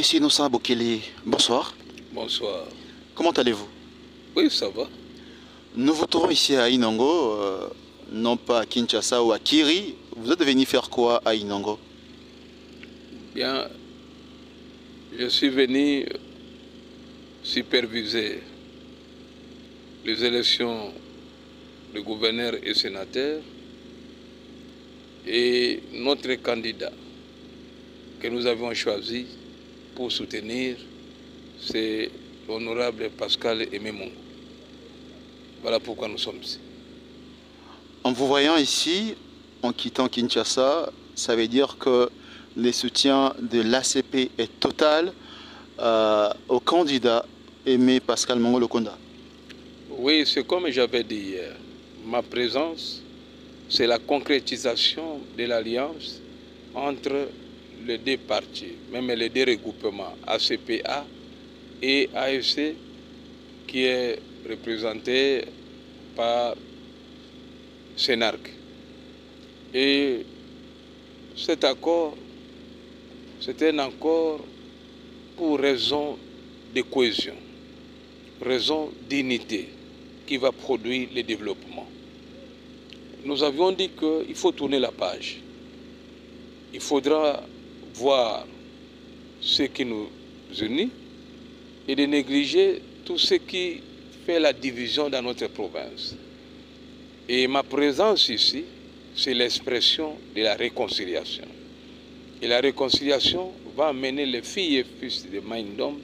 Monsieur Innocent Bokele, bonsoir. Bonsoir. Comment allez-vous? Oui, ça va. Nous vous trouvons ici à Inongo, non pas à Kinshasa ou à Kiri. Vous êtes venu faire quoi à Inongo? Bien, je suis venu superviser les élections de gouverneur et sénateur et notre candidat que nous avons choisi pour soutenir, c'est l'honorable Pascal Aimé Mongo. Voilà pourquoi nous sommes ici. En vous voyant ici, en quittant Kinshasa, ça veut dire que le soutien de l'ACP est total au candidat Aimé Pascal Mongo Lokonda. Oui, c'est comme j'avais dit hier. Ma présence, c'est la concrétisation de l'alliance entre les deux partis, même les deux regroupements, ACPA et AFC, qui est représenté par Sénarc. Et cet accord, c'est un accord pour raison de cohésion, raison d'unité qui va produire le développement. Nous avions dit qu'il faut tourner la page. Il faudra voir ce qui nous unit et de négliger tout ce qui fait la division dans notre province. Et ma présence ici, c'est l'expression de la réconciliation. Et la réconciliation va amener les filles et fils de Maïndombe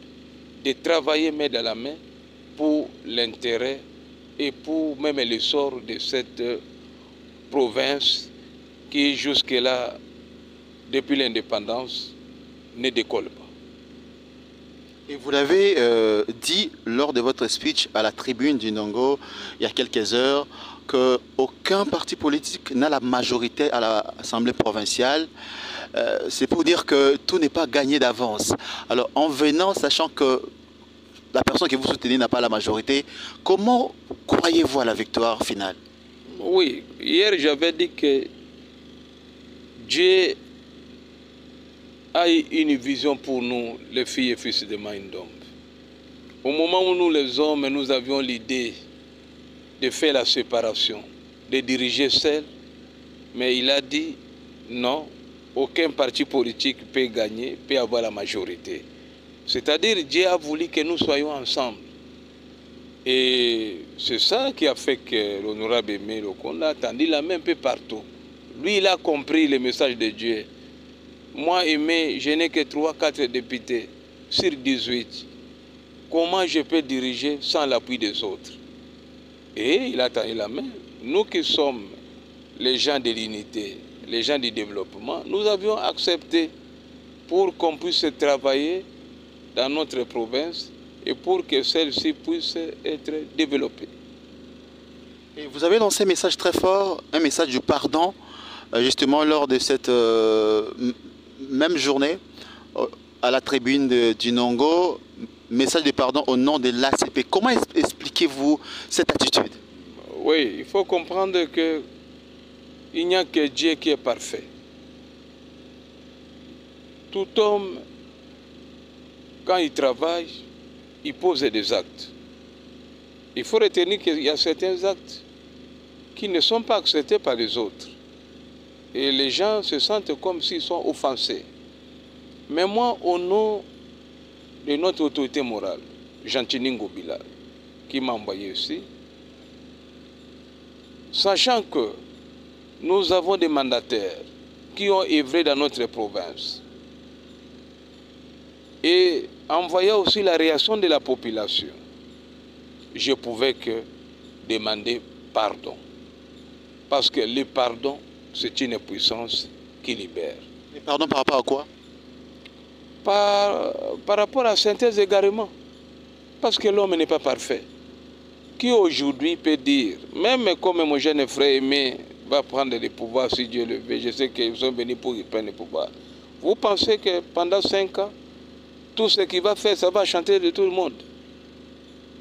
de travailler main dans la main pour l'intérêt et pour même le sort de cette province qui jusque-là, depuis l'indépendance, ne décolle pas. Et vous l'avez dit lors de votre speech à la tribune du Nongo il y a quelques heures qu'aucun parti politique n'a la majorité à l'Assemblée provinciale. C'est pour dire que tout n'est pas gagné d'avance. Alors en venant, sachant que la personne que vous soutenez n'a pas la majorité, comment croyez-vous à la victoire finale? Oui, hier j'avais dit que Dieu a eu une vision pour nous, les filles et fils de Maïndombe. Au moment où nous les hommes, nous avions l'idée de faire la séparation, de diriger seul, mais il a dit non, aucun parti politique peut gagner, peut avoir la majorité. C'est-à-dire Dieu a voulu que nous soyons ensemble. Et c'est ça qui a fait que l'honorable Aimé Lokonda a tendu la main un peu partout. Lui, il a compris le message de Dieu. Moi, Aimé, je n'ai que 3-4 députés sur 18. Comment je peux diriger sans l'appui des autres? Et il a tendu la main. Nous qui sommes les gens de l'unité, les gens du développement, nous avions accepté pour qu'on puisse travailler dans notre province et pour que celle-ci puisse être développée. Et vous avez lancé un message très fort, un message du pardon, justement lors de cette même journée, à la tribune du Nongo, message de pardon au nom de l'ACP. Comment expliquez-vous cette attitude? Oui, il faut comprendre qu'il n'y a que Dieu qui est parfait. Tout homme, quand il travaille, il pose des actes. Il faut retenir qu'il y a certains actes qui ne sont pas acceptés par les autres. Et les gens se sentent comme s'ils sont offensés. Mais moi, au nom de notre autorité morale, Jean-Tiningo Bilal, qui m'a envoyé ici, sachant que nous avons des mandataires qui ont œuvré dans notre province, et en voyant aussi la réaction de la population, je pouvais que demander pardon. Parce que le pardon, c'est une puissance qui libère. Et pardon par rapport à quoi? Par rapport à certains égarements. Parce que l'homme n'est pas parfait. Qui aujourd'hui peut dire, même comme mon jeune frère Aimé va prendre le pouvoir si Dieu le veut, je sais qu'ils sont venus pour y prendre le pouvoir. Vous pensez que pendant 5 ans, tout ce qu'il va faire, ça va chanter de tout le monde?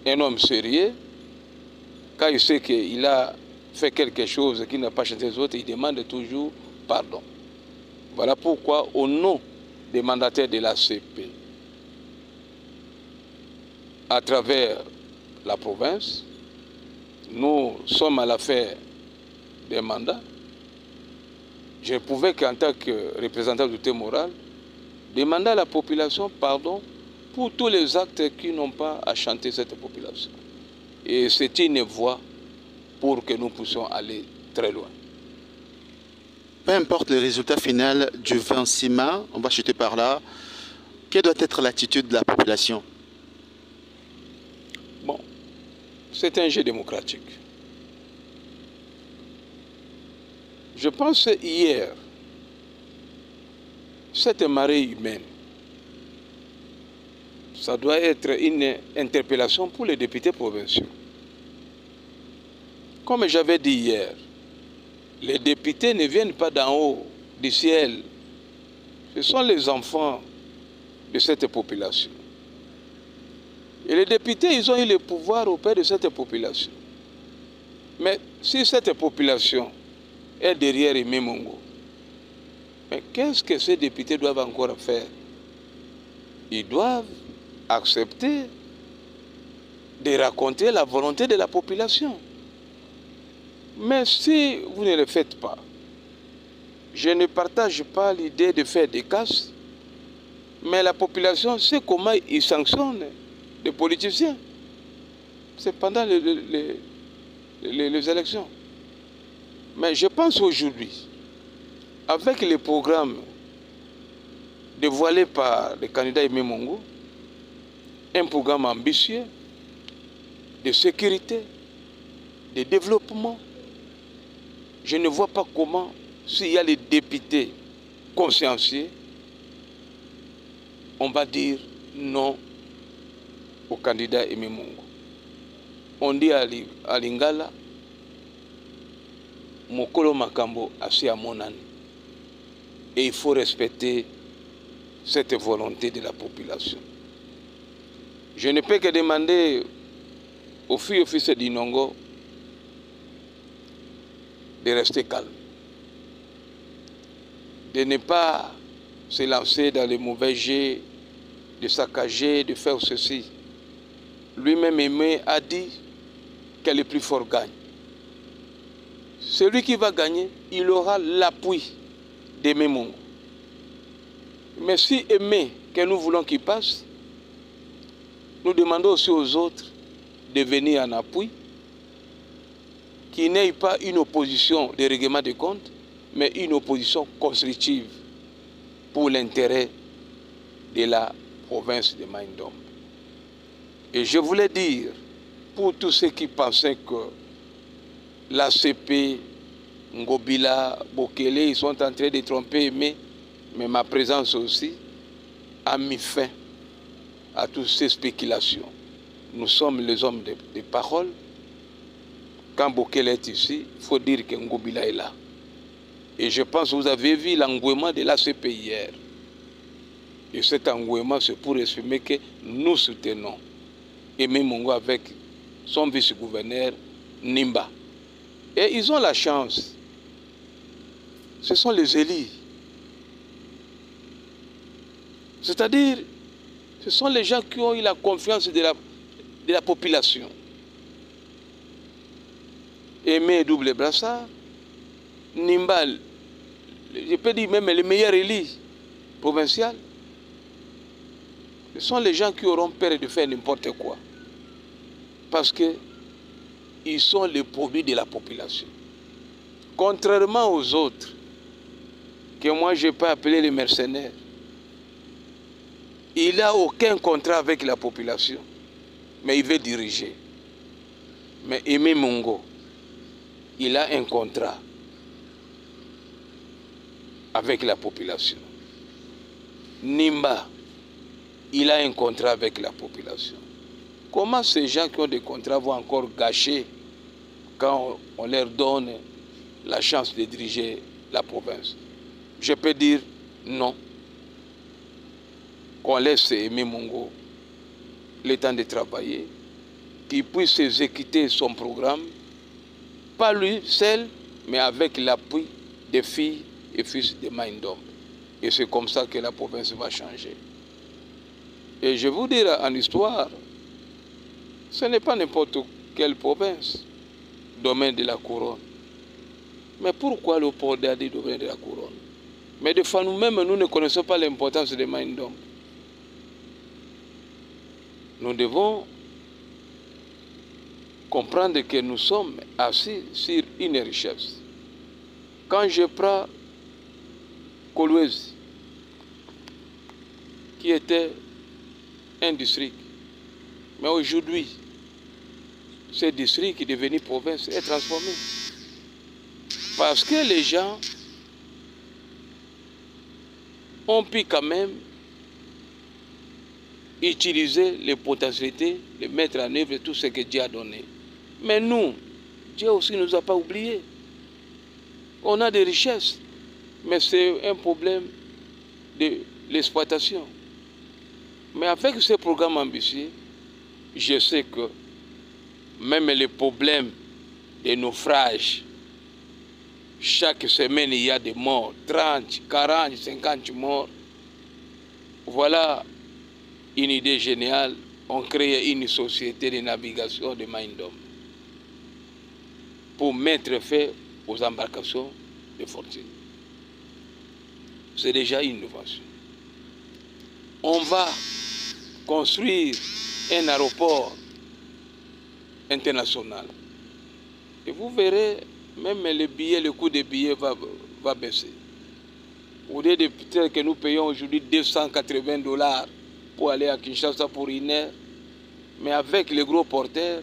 Un homme sérieux, quand il sait qu'il a fait quelque chose qui n'a pas chanté les autres, il demande toujours pardon. Voilà pourquoi, au nom des mandataires de l'ACP, à travers la province. Nous sommes à l'affaire des mandats. Je ne pouvais qu'en tant que représentant de l'autorité morale demander à la population pardon pour tous les actes qui n'ont pas à chanter cette population. Et c'est une voie pour que nous puissions aller très loin. Peu importe le résultat final du 26 mai, on va chuter par là, quelle doit être l'attitude de la population? Bon, c'est un jeu démocratique. Je pense hier, cette marée humaine, ça doit être une interpellation pour les députés provinciaux. Comme j'avais dit hier, les députés ne viennent pas d'en haut du ciel. Ce sont les enfants de cette population. Et les députés, ils ont eu le pouvoir auprès de cette population. Mais si cette population est derrière Aimé Mongo, mais qu'est-ce que ces députés doivent encore faire? Ils doivent accepter de raconter la volonté de la population. Mais si vous ne le faites pas, je ne partage pas l'idée de faire des casses, mais la population sait comment ils sanctionnent les politiciens. C'est pendant les élections. Mais je pense aujourd'hui, avec les programmes dévoilés par le candidat Aimé Mongo, un programme ambitieux de sécurité, de développement, je ne vois pas comment, s'il y a les députés consciencieux, on va dire non au candidat Aimé Mongo. On dit à Lingala, Mokolo Makambo asi à mon âne. Et il faut respecter cette volonté de la population. Je ne peux que demander aux filles et fils d'Inongo de rester calme, de ne pas se lancer dans les mauvais jets, de saccager, de faire ceci. Lui-même Aimé a dit que le plus fort gagne. Celui qui va gagner, il aura l'appui d'Aimé Mongo. Mais si Aimé, que nous voulons qu'il passe, nous demandons aussi aux autres de venir en appui, qu'il n'ait pas une opposition de règlement de compte, mais une opposition constructive pour l'intérêt de la province de Maïndombe. Et je voulais dire, pour tous ceux qui pensaient que l'ACP, Ngobila, Bokele, ils sont en train de tromper Aimé, mais ma présence aussi a mis fin à toutes ces spéculations. Nous sommes les hommes de parole. Quand Bokele est ici, il faut dire que Ngobila est là. Et je pense que vous avez vu l'engouement de l'ACP hier. Et cet engouement, c'est pour exprimer que nous soutenons Aimé Mongo avec son vice-gouverneur Nimba. Et ils ont la chance. Ce sont les élus. C'est-à-dire, ce sont les gens qui ont eu la confiance de la population. Aimé double brassard, Nimba, je peux dire même le meilleur élu provincial. Ce sont les gens qui auront peur de faire n'importe quoi. Parce qu'ils sont les produits de la population. Contrairement aux autres, que moi je peux appeler les mercenaires, il n'a aucun contrat avec la population, mais il veut diriger. Mais Aimé Mongo, il a un contrat avec la population. Nimba, il a un contrat avec la population. Comment ces gens qui ont des contrats vont encore gâcher quand on leur donne la chance de diriger la province? Je peux dire non. Qu'on laisse Aimé Mongo le temps de travailler, qu'il puisse exécuter son programme, pas lui seul, mais avec l'appui des filles et fils de Maïndombe. Et c'est comme ça que la province va changer. Et je vous dirai en histoire, Ce n'est pas n'importe quelle province, domaine de la couronne. Mais pourquoi le port d'Adi domaine de la couronne? Mais de fois nous-mêmes, nous ne connaissons pas l'importance de Maïndombe. Nous devons comprendre que nous sommes assis sur une richesse. Quand je prends Kolwezi, qui était un district, mais aujourd'hui, ce district qui est devenu province est transformé. Parce que les gens ont pu quand même utiliser les potentialités, les mettre en œuvre, tout ce que Dieu a donné. Mais nous, Dieu aussi ne nous a pas oubliés. On a des richesses, mais c'est un problème de l'exploitation. Mais avec ce programme ambitieux, je sais que même les problèmes des naufrages, chaque semaine il y a des morts, 30, 40, 50 morts. Voilà une idée géniale. On crée une société de navigation de Maïndombe pour mettre fin aux embarcations de fortune. C'est déjà une innovation. On va construire un aéroport international. Et vous verrez, même les billets, le coût des billets va baisser. Au lieu de peut-être que nous payons aujourd'hui 280 $ pour aller à Kinshasa pour une heure, mais avec les gros porteurs,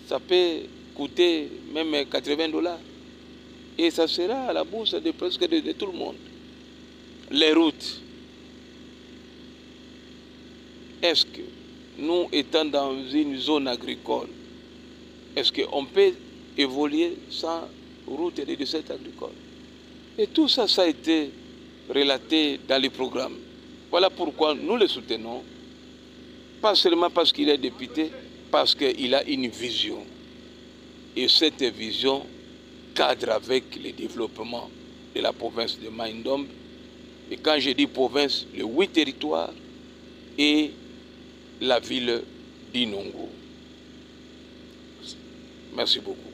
ça peut coûter même 80 $. Et ça sera à la bourse de presque de tout le monde. Les routes. Est-ce que nous, étant dans une zone agricole, est-ce qu'on peut évoluer sans route et de dessert agricole? Et tout ça, ça a été relaté dans les programmes. Voilà pourquoi nous le soutenons, pas seulement parce qu'il est député, parce qu'il a une vision. Et cette vision cadre avec le développement de la province de Maïndombe. Et quand je dis province, les 8 territoires et la ville d'Inongo. Merci beaucoup.